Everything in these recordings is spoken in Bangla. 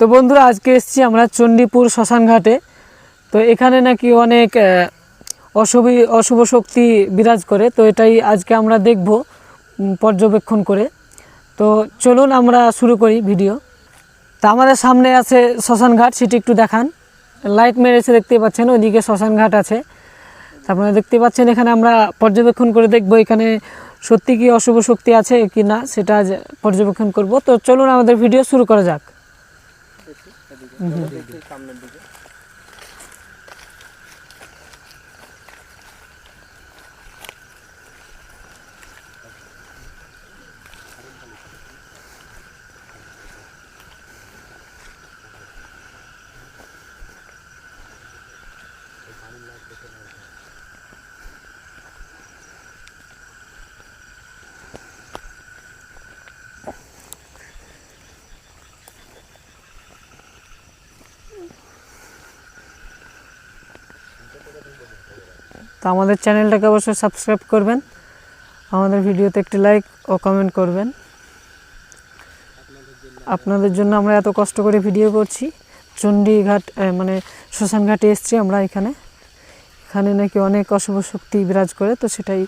তো বন্ধুরা আজকে এসেছি আমরা চণ্ডীপুর শ্মশান ঘাটে। তো এখানে নাকি অনেক অশুভ শক্তি বিরাজ করে, তো এটাই আজকে আমরা দেখব পর্যবেক্ষণ করে। তো চলুন আমরা শুরু করি ভিডিও। তা আমাদের সামনে আছে শ্মশান ঘাট, সেটি একটু দেখান। লাইট মেরেছে দেখতে পাচ্ছেন, ওইদিকে শ্মশান ঘাট আছে। তারপরে দেখতে পাচ্ছেন এখানে আমরা পর্যবেক্ষণ করে দেখব এখানে সত্যি কি অশুভ শক্তি আছে কি না, সেটা পর্যবেক্ষণ করব। তো চলুন আমাদের ভিডিও শুরু করা যাক। সামনের দিকে তো আমাদের চ্যানেলটাকে অবশ্যই সাবস্ক্রাইব করবেন, আমাদের ভিডিওতে একটি লাইক ও কমেন্ট করবেন। আপনাদের জন্য আমরা এত কষ্ট করে ভিডিও করছি। চণ্ডীঘাট মানে শ্মশান ঘাটে এসেছি আমরা। এখানে নাকি অনেক অশুভ শক্তি বিরাজ করে, তো সেটাই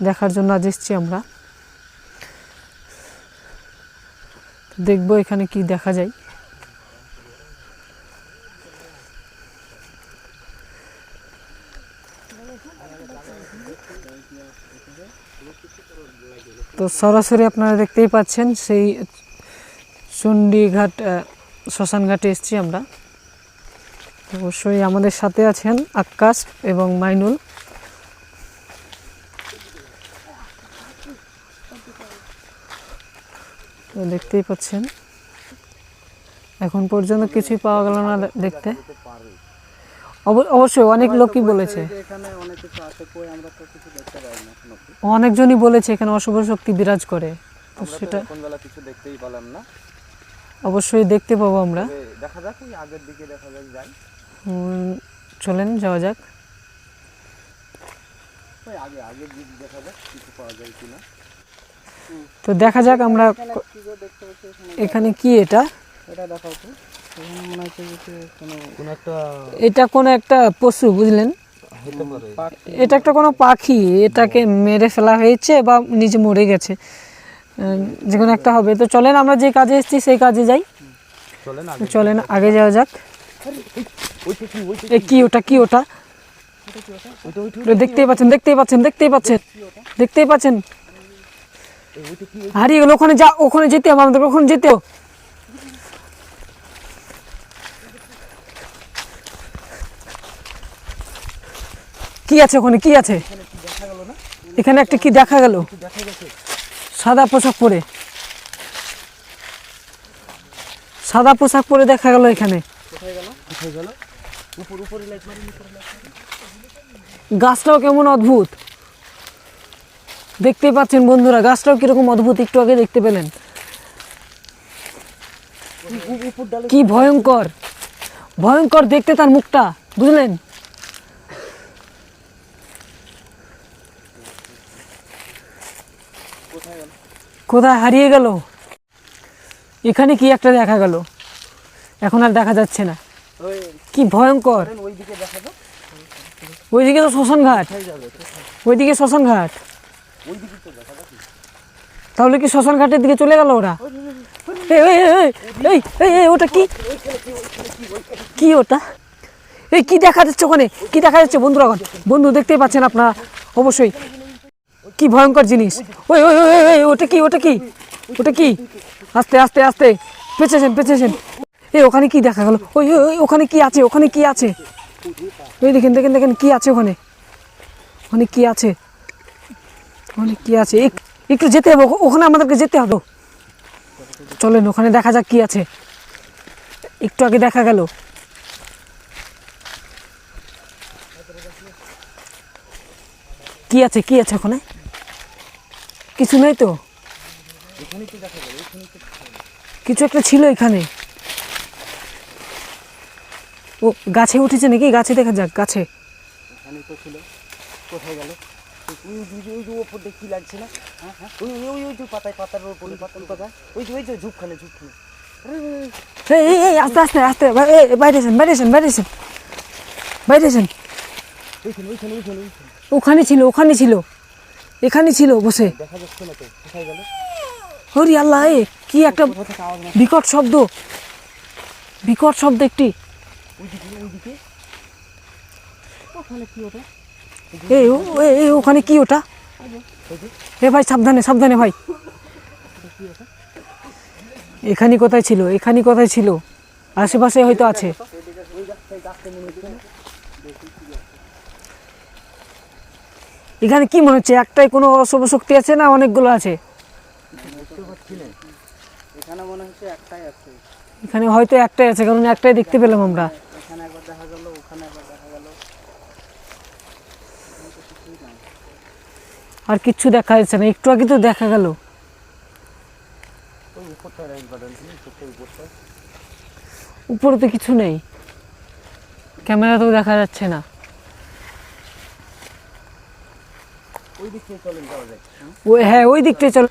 দেখার জন্য আজ এসেছি আমরা। দেখব এখানে কি দেখা যায়। তো সরাসরি আপনারা দেখতেই পাচ্ছেন সেই চণ্ডীঘাট শ্মশান ঘাটে এসেছি আমরা। অবশ্যই আমাদের সাথে আছেন আকাশ এবং মাইনুল। তো দেখতেই পাচ্ছেন এখন পর্যন্ত কিছুই পাওয়া গেল না দেখতে। অবশ্যই অনেক লোকই বলেছে, অনেকজনই বলেছে এখানে অশুভ শক্তি বিরাজ করে। তো সেটা কিছু দেখতেই পেলাম না, অবশ্যই দেখতে পাবো আমরা। দেখা যাক আগের দিকে দেখা যাক যাই। চলেন যাওয়া যাক। আগে আগে দেখা যাক কিছু পাওয়া যায় কিনা। তো দেখা যাক আমরা এখানে কি এটা দেখাও তো। মনে হচ্ছে এটা কোনো একটা পশু, বুঝলেন? এটা একটা কোনো পাখি, এটাকে মেরে ফেলা হয়েছে বা নিজে মরে গেছে, যে কোনো একটা হবে। তো চলেন আমরা যে কাজে এসেছি সেই কাজে যাই। চলেন আগে যাওয়া যাক। কি ওটা, কি ওটা? দেখতেই পাচ্ছেন হারিয়ে গেল। ওখানে যেতে হবে আমাদের, ওখানে যেতে হবে। কি আছে ওখানে, কি আছে? এখানে একটা কি দেখা গেল, সাদা পোশাক পরে দেখা গেল এখানে। গাছটাও কেমন অদ্ভুত দেখতেই পাচ্ছেন বন্ধুরা, গাছটাও কিরকম অদ্ভুত, একটু আগে দেখতে পেলেন। কি ভয়ঙ্কর ভয়ঙ্কর দেখতে তার মুখটা, বুঝলেন? কোথায় হারিয়ে গেল? এখানে কি একটা দেখা গেল, এখন আর দেখা যাচ্ছে না। কি ভয়ঙ্কর! ওইদিকে তো শ্মশান ঘাট, ওইদিকে শ্মশান ঘাট। তাহলে কি শ্মশান ঘাটের দিকে চলে গেল ওরা? ওটা কি, কি ওটা? কি দেখা যাচ্ছে ওখানে, কি দেখা যাচ্ছে বন্ধুরা? বন্ধু দেখতেই পাচ্ছেন আপনারা অবশ্যই, কি ভয়ঙ্কর জিনিস। ওটা কি, ওটা কি, ওটা কি? আস্তে আস্তে আস্তে পেছেছেন। ওখানে কি দেখা গেল? ওখানে কি আছে, ওখানে কি আছে? দেখেন কি আছে ওখানে, ওখানে কি আছে, ওখানে কি আছে? একটু যেতে হবে, ওখানে আমাদেরকে যেতে হবে। চলেন ওখানে দেখা যাক কি আছে। একটু আগে দেখা গেল। কি আছে ওখানে? কিছু নেই তো, কিছু একটা ছিল এখানে। ও গাছে উঠেছে নাকি? গাছে দেখা যাক, গাছে। কোথায় গেল? উপর দিয়ে কি লাগছে না? পাতার উপরে পাতার কথা, ওই যে ঝুপখানে এই এই এই আস্তে আস্তে আস্তে বাইরে আসেন বাইরে আসেন বাইরে আসেন বাইরে আসেন। ওখানে ছিল ওখানে ছিল এখানে ছিল বসে। দেখা যাচ্ছে না তো, কোথায় গেল? ওরে আল্লাহ, এ কি একটা বিকট শব্দ, বিকট শব্দ একটি। ওইদিকে ওখানে কি ওটা? এই ওখানে কি ওটা? এ ভাই সাবধানে সাবধানে ভাই। এখানে কোথায় ছিল, এখানে কোথায় ছিল? আশেপাশে হয়তো আছে। এখানে কি মনে হচ্ছে, একটাই কোনো অশুভ শক্তি আছে না অনেকগুলো আছে? এখানে মনে হচ্ছে একটাই আছে। এখানে হয়তো একটাই আছে, কারণ একটাই দেখতে পেলাম আমরা। এখানে একবার দেখা গেল, ওখানে একবার দেখা গেল। আর কিচ্ছু দেখা যাচ্ছে না, একটু আগে তো দেখা গেল। ওই উপরটা রাইট বাটন, উপরটা উপরে তো কিছু নেই, ক্যামেরাতেও দেখা যাচ্ছে না। ওই দিক থেকে চলেন, যাওয়া যায়। ওই হ্যাঁ ওই দিকটাই চল।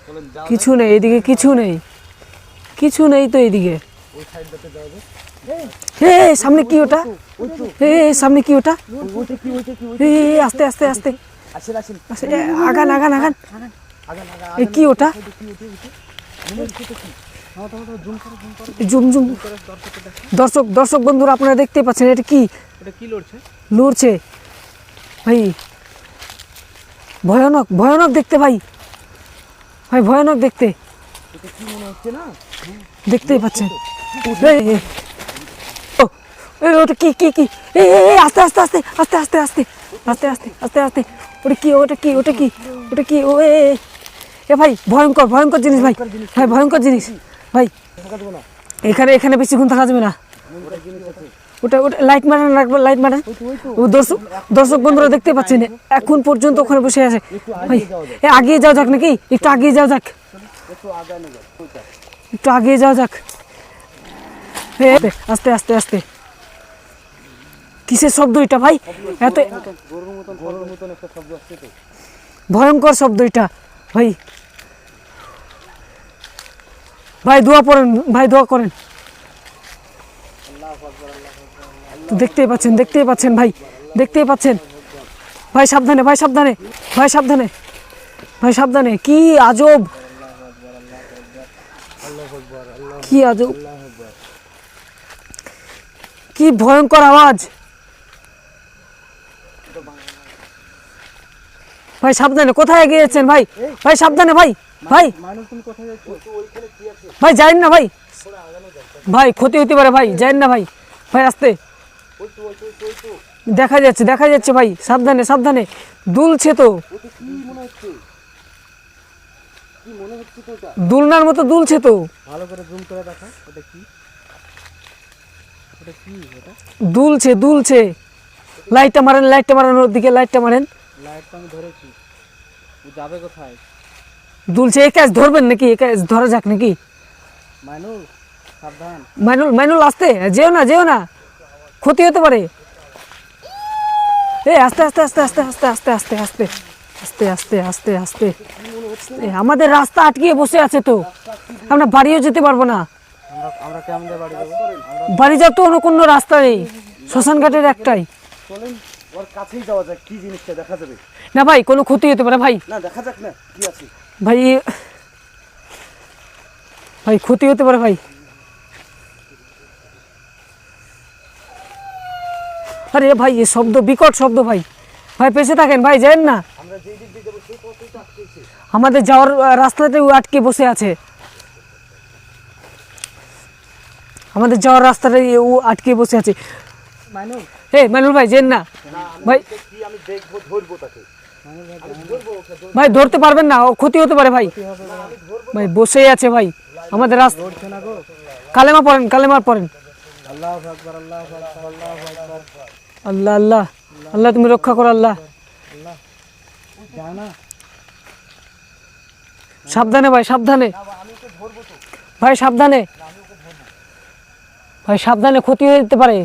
চলেন, যাওয়া কিছু নেই এদিকে, কিছু নেই, কিছু নেই তো এইদিকে। ওই সাইডটাতে যাওয়া যায়। সামনে কি ওটা? সামনে কি ওটা? ওইটা কি, ওইটা কি? আস্তে আস্তে আস্তে আসেন আসেন, আগান আগান আগান। আগান আগান। এই কি ওটা? মনে হচ্ছে তো কি? জুম করো, জুম করো। Zoom zoom. দর্শক দর্শক বন্ধুরা, আপনারা দেখতে পাচ্ছেন এটা কি এটা কি লড়ছে? লড়ছে ভাই। ভয়ানক ভয়ানক দেখতে ভাই, ভাই ভয়ানক দেখতে। এটা কি মনে হচ্ছে না? দেখতেই পাচ্ছেন। ওটা কি কি কি? আস্তে আস্তে আস্তে আস্তে আস্তে আস্তে আস্তে আস্তে আস্তে আস্তে। ওটা কি, ওটা কি, ওটা কি, ওটা কি? এ ভাই ভয়ঙ্কর ভয়ঙ্কর জিনিস ভাই, ভাই ভয়ঙ্কর জিনিস ভাই। এখানে এখানে বেশিক্ষণ থাকা যাবে না। ওটা ওটা লাইট মারান রাখবো, লাইট মারান। ও দর্শক দর্শক বন্ধুরা দেখতে পাচ্ছেন, এখন পর্যন্ত ওখানে বসে আছে ভাই। আগিয়ে যাওয়া যাক নাকি? একটু আগিয়ে যাওয়া যাক, একটু আগিয়ে যাওয়া যাক। আস্তে আস্তে আস্তে। কিসের শব্দ এটা ভাই? এত গরুর মতন একটা শব্দ আসছে তো। ভয়ঙ্কর শব্দ এটা ভাই। ভাই দোয়া পড়েন, ভাই দোয়া করেন। দেখতেই পাচ্ছেন, দেখতেই পাচ্ছেন ভাই, দেখতেই পাচ্ছেন ভাই। সাবধানে ভাই, সাবধানে ভাই, সাবধানে ভাই, সাবধানে। কি আজব, কি আজব, কি ভয়ঙ্কর আওয়াজ ভাই। সাবধানে, কোথায় এগিয়ে যাচ্ছেন ভাই? ভাই সাবধানে ভাই, ভাই মানুষ, তুমি কোথায় যাচ্ছ? ওইখানে কি আছে? ভাই যাইন না ভাই, ভাই ক্ষতি হতে পারে ভাই, যাইন না ভাই, ভাই আস্তে। দেখা যাচ্ছে, দেখা যাচ্ছে ভাই, সাবধানে সাবধানে। দুলছে তো, ওটা কি মনে হচ্ছে? কি মনে হচ্ছে তো ওটা? দুলনার মতো দুলছে তো। ভালো করে জুম করে দেখা, ওটা কি? ওটা কি? ওটা দুলছে দুলছে। লাইটটা মারেন, লাইটটা মারেন, ওর দিকে লাইটটা মারেন। লাইটটা আমি ধরেছি, ও যাবে কোথায়? দুলছে। এই কাজ ধরবেন নাকি? এই কাজ ধরা যাক নাকি? মানুষ সাবধান। মাইনুল মাইনুল আস্তে, যেও না যেও না, ক্ষতি হতে পারে। আস্তে আস্তে আস্তে আস্তে আস্তে আস্তে আস্তে আস্তে আস্তে আস্তে আস্তে আস্তে। আমাদের রাস্তা আটকিয়ে বসে আছে তো, আমরা বাড়িও যেতে পারবো না। আমরা কেমন বাড়ি যাবো? বাড়ি যাওয়ার তো অন্য কোনো রাস্তা নেই, শ্মশান ঘাটের একটাই। চলেন ওর কাছেই যাওয়া যাক, কি জিনিসটা দেখা যাবে। না ভাই, কোনো ক্ষতি হতে পারে ভাই। না, দেখা যাক না কি আছে। ভাই ভাই ক্ষতি হতে পারে ভাই। আরে ভাই এ শব্দ, বিকট শব্দ ভাই। ভাই পেছে থাকেন ভাই, যান না। আমরা যেই দিক দিয়ে যাবো সেই পথেই তো আটকেছে। আমাদের যাওয়ার রাস্তাতেও আটকে বসে আছে, আমাদের যাওয়ার রাস্তাটাই ও আটকে বসে আছে। মানুষ মাইনুল ভাই যেন না ভাই, কি আমি দেখবো, ধরবো তাকে। ভাই ধরতে পারবেন না, ও ক্ষতি হতে পারে ভাই। ভাই বসেই আছে ভাই আমাদের রাস্তা। ধরছে না গো। কালেমা পড়েন, কালেমা পড়েন। আল্লাহু আকবার, আল্লাহু আকবার, আল্লাহু আকবার। আল্লাহ আল্লাহ আল্লাহ, তুমি রক্ষা করো আল্লাহ। যায় না। সাবধানে ভাই, সাবধানে ভাই, সাবধানে ভাই, সাবধানে, ক্ষতি হয়ে যেতে পারে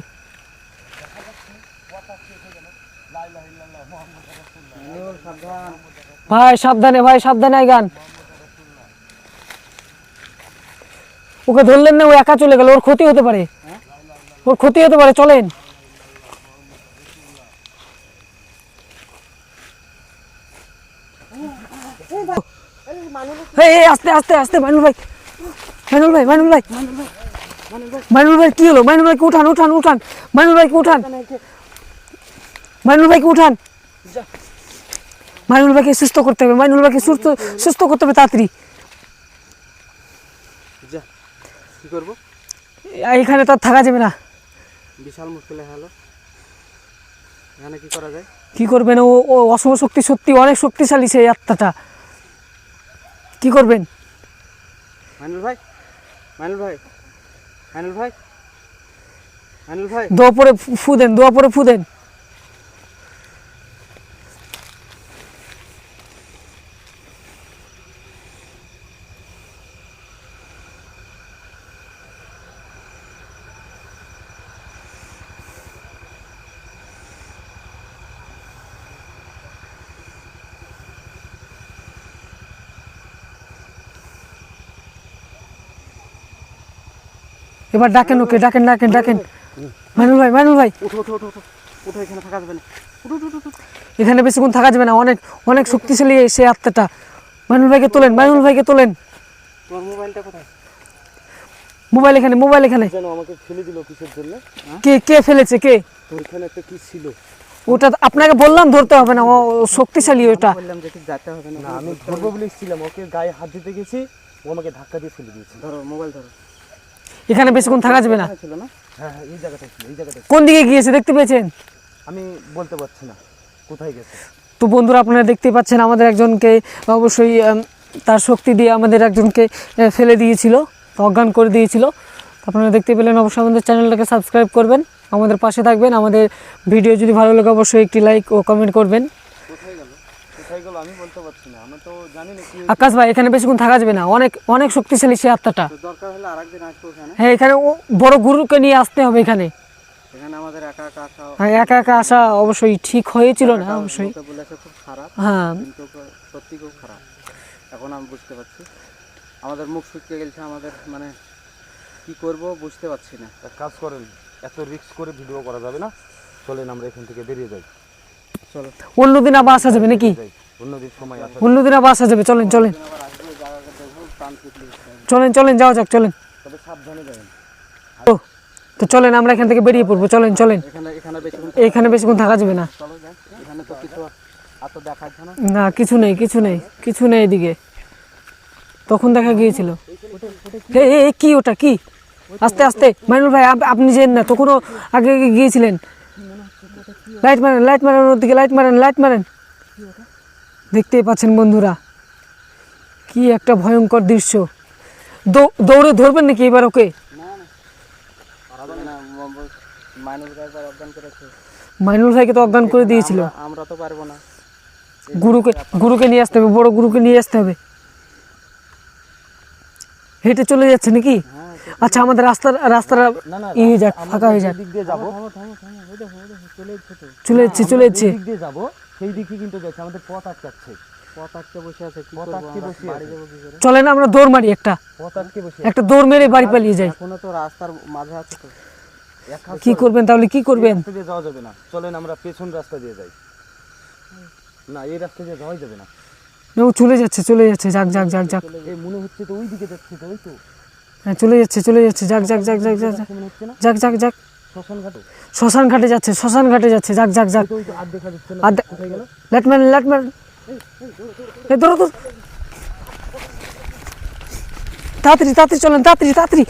সাবধান। ভাই। সাবধানে ভাই, সাবধানে আইগান। ওকে ধরলেন না, ও একা চলে গেল, ওর ক্ষতি হতে পারে, ওর ক্ষতি হতে পারে, চলেন। এই এই, আস্তে আস্তে আস্তে, মাইনুল ভাই, মাইনুল ভাই, মাইনুল ভাই, মাইনুল ভাই, কি হলো? মাইনুল ভাইকে উঠান, উঠান, উঠান, মাইনুল ভাইকে উঠান, মাইনুল ভাইকে উঠান, মাইনুল ভাইকে সুস্থ করতে হবে, মাইনুল ভাইকে সুস্থ সুস্থ করতে হবে তাড়াতাড়ি। যা, কি করবো? এখানে তো আর থাকা যাবে না। বিশাল মুশকিল হলো, এখানে কি করা যায়? কি করবেন? ও ও অশুভ শক্তি সত্যি অনেক শক্তিশালী সেই আত্মাটা। কি করবেন? মাইনুল ভাই, মাইনুল ভাই, মাইনুল ভাই, মাইনুল ভাই, দোয়া পরে ফু দেন, দোয়া পরে ফু দেন। এবার ডাকেন ওকে, ডাকেন, ডাকেন, ডাকেন। মাইনুল ভাই, মাইনুল ভাই, উঠো উঠো উঠো উঠো উঠো, এখানে থাকা যাবে না, উঠো উঠো উঠো উঠো। এখানে বেশিক্ষণ থাকা যাবে না, অনেক অনেক শক্তিশালী সেই আত্মাটা। মাইনুল ভাইকে তোলেন, মাইনুল ভাইকে তোলেন। তোমার মোবাইলটা কোথায়? মোবাইল এখানে, মোবাইল এখানে। যেন আমাকে ফেলে দিল কিসের জন্য? কে কে ফেলেছে? কে? তোর এখানে একটা কি ছিল? ওটা আপনাকে বললাম ধরতে হবে না, ও শক্তিশালী ওটা। বললাম যে ঠিক যেতে হবে না। আমি ধরবো বলে এসেছিলাম, ওকে গায়ে হাত দিতে গেছি, ও আমাকে ধাক্কা দিয়ে ফেলে দিয়েছে। ধরো মোবাইল ধরো। এখানে বেশিক্ষণ থাকা যাবে না। ছিল না? হ্যাঁ হ্যাঁ, এই জায়গাটা ছিল, এই জায়গাটা। কোন দিকে গিয়েছে দেখতে পেয়েছেন? আমি বলতে পারছি না কোথায় গেছে। তো বন্ধুরা, আপনারা দেখতে পাচ্ছেন আমাদের একজনকে অবশ্যই তার শক্তি দিয়ে আমাদের একজনকে ফেলে দিয়েছিল, অজ্ঞান করে দিয়েছিল। আপনারা দেখতে পেলেন। অবশ্যই আমাদের চ্যানেলটাকে সাবস্ক্রাইব করবেন, আমাদের পাশে থাকবেন। আমাদের ভিডিও যদি ভালো লাগে অবশ্যই একটি লাইক ও কমেন্ট করবেন। কোথায় গেল, কোথায় গেল আমি বলতে পারছি না, আমি তো জানি না কি। আকাশ ভাই, এখানে বেশিক্ষণ থাকা যাবে না, অনেক অনেক শক্তিশালী সেই আত্মাটা। দরকার হলে আরেকদিন আসবো এখানে। হ্যাঁ, এখানে ও বড় গুরুকে নিয়ে আসতে হবে এখানে। এখানে আমাদের একা একা আসা, হ্যাঁ, একা একা আসা অবশ্যই ঠিক হয়েছিল না, অবশ্যই। লোকে বলেছে খুব খারাপ, হ্যাঁ, কিন্তু সত্যি খুব খারাপ। এখন আমি বুঝতে পারছি, আমাদের মুখ শুকিয়ে গেছে, আমাদের মানে কি করব বুঝতে পারছি না। এক কাজ করেন, এত রিস্ক করে ভিডিও করা যাবে না, চলেন আমরা এখান থেকে বেরিয়ে যাই। চলো, অন্যদিন আবার আসা যাবে নাকি? যাই, অন্যদিন সময় আসা। অন্যদিন আবার আসা যাবে, চলেন চলেন আবার আসবো, এই জায়গাটা দেখবো, প্রাণ পিছলে চলেন চলেন, যাওয়া যাক, চলেন। তবে সাবধানে যাবেন। ও, তো চলেন আমরা এখান থেকে বেরিয়ে পড়বো, চলেন চলেন। এখানে এখানে বেশি এখানে বেশিক্ষণ থাকা যাবে না। চলো যাই, এখানে তো কিছু এত দেখাচ্ছে না। না, কিছু নেই, কিছু নেই, কিছু নেই এদিকে। তখন দেখা গিয়েছিল। এই কি ওটা? কি? আস্তে আস্তে মাইনুল ভাই, আপনি যেন না, তখনও আগে আগে গিয়েছিলেন। লাইট মারেন, লাইট মারেন, ওর দিকে লাইট মারেন, লাইট মারেন। দেখতেই পাচ্ছেন বন্ধুরা, কি একটা ভয়ঙ্কর দৃশ্য। দৌড়ে ধরবেন নাকি এবার ওকে? মাইনুল ভাই অজ্ঞান করেছে, মাইনুল ভাইকে তো অজ্ঞান করে দিয়েছিল। আমরা তো পারবো না। গুরুকে নিয়ে আসতে হবে, বড় গুরুকে নিয়ে আসতে হবে। হেঁটে চলে যাচ্ছে নাকি? আচ্ছা, আমাদের রাস্তাটা হয়ে যাক, ফাঁকা হয়ে যাক। দিক দিয়ে যাবো, চলে যাচ্ছে, চলে যাচ্ছে। দিক দিয়ে যাবো, সেই দিকে কিন্তু যাচ্ছে, আমাদের পথ আটকাচ্ছে। পথ আটকে বসে আছে, কি পথ করবো আটকে আমরা? বসে বাড়ি আছে। যাবো কি করে? চলেন আমরা দৌড় মারি, একটা পথ আটকে বসে একটা দৌড় মেরে বাড়ি পালিয়ে যাই। এখনো তো রাস্তার মাঝে আছে তো। কি করবেন তাহলে? কি করবেন? রাস্তা দিয়ে যাওয়া যাবে না, চলেন আমরা পেছন রাস্তা দিয়ে যাই। না, এই রাস্তা দিয়ে যাওয়াই যাবে না। না, ও চলে যাচ্ছে, চলে যাচ্ছে, যাক যাক যাক যাক। এই মনে হচ্ছে তো ওই দিকে যাচ্ছে, তো ওই তো হ্যাঁ, চলে যাচ্ছে, চলে যাচ্ছে, যাক যাক যাক যাক যাক যাক, মনে হচ্ছে না, যাক যাক যাক। শ্মশান ঘাটে। শ্মশান ঘাটে যাচ্ছে, শ্মশান ঘাটে যাচ্ছে, যাক যাক যাক। ওই তো আর দেখা যাচ্ছে না, আর কোথায় গেল? লাইট মারেন, লাইট মারেন। এই ধরো তো, তাড়াতাড়ি তাড়াতাড়ি চলেন, তাড়াতাড়ি তাড়াতাড়ি।